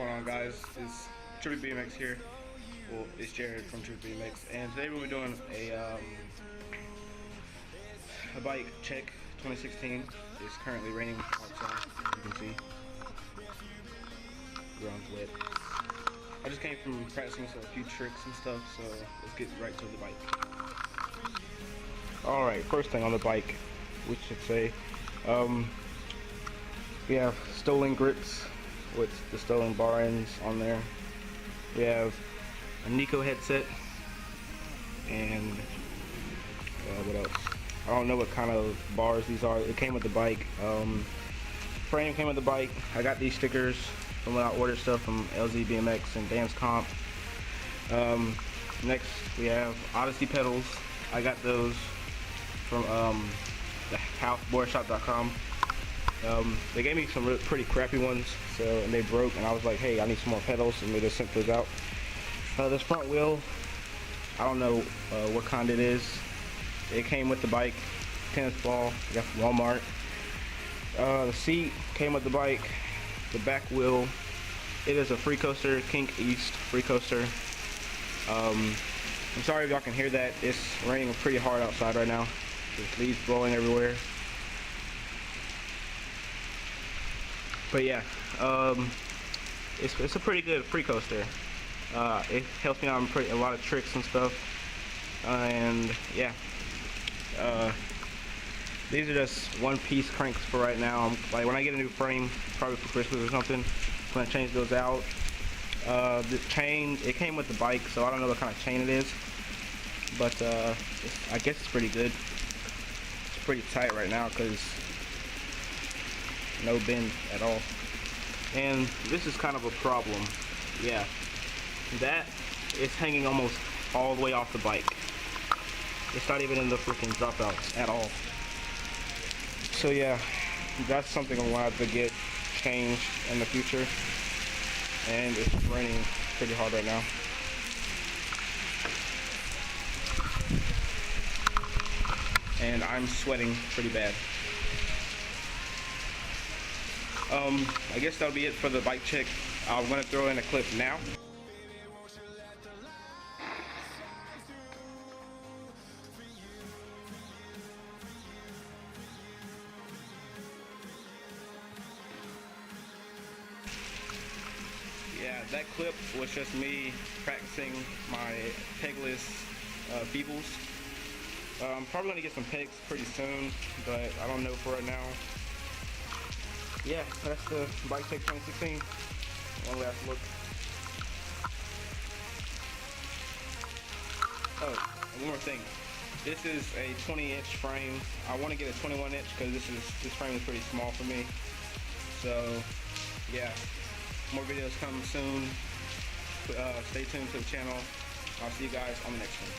going on, guys? It's Trippy BMX here. Well, it's Jared from Trippy BMX, and today we'll be doing a bike check 2016. It's currently raining outside, you can see. Ground's wet. I just came from practicing a few tricks and stuff, so let's get right to the bike. Alright, first thing on the bike, we should say, we have Stolling grips with the Stolling bar ends on there. We have a Nico headset, and what else? I don't know what kind of bars these are. It came with the bike. Frame came with the bike. I got these stickers from when I ordered stuff from LZ BMX and Dance Comp. Next we have Odyssey pedals. I got those from the houseboardshop.com. They gave me some pretty crappy ones, and they broke, and I was like, hey, I need some more pedals, and they just sent those out. This front wheel, I don't know what kind it is. It came with the bike. Tennis ball, I got from Walmart. The seat came with the bike. The back wheel, it is a Free Coaster, Kink East Free Coaster. I'm sorry if y'all can hear that. It's raining pretty hard outside right now. There's leaves blowing everywhere. But yeah, it's a pretty good Free Coaster. It helps me out on a lot of tricks and stuff. And yeah, these are just one-piece cranks for right now. Like when I get a new frame, probably for Christmas or something, I'm gonna change those out. The chain, it came with the bike, so I don't know what kind of chain it is, but I guess it's pretty good. It's pretty tight right now because no bend at all. And this is kind of a problem. Yeah, that is hanging almost all the way off the bike. It's not even in the freaking dropouts at all. So yeah, that's something I'm gonna have to get changed in the future. And it's raining pretty hard right now. And I'm sweating pretty bad. I guess that'll be it for the bike check. I'm gonna throw in a clip now. Yeah, that clip was just me practicing my pegless beebles. I'm probably gonna get some pegs pretty soon, but I don't know for right now. Yeah, that's the bike check 2016. One last look. Oh, and one more thing. This is a 20-inch frame. I want to get a 21-inch because this frame is pretty small for me. So, yeah, more videos coming soon. Stay tuned to the channel. I'll see you guys on the next one.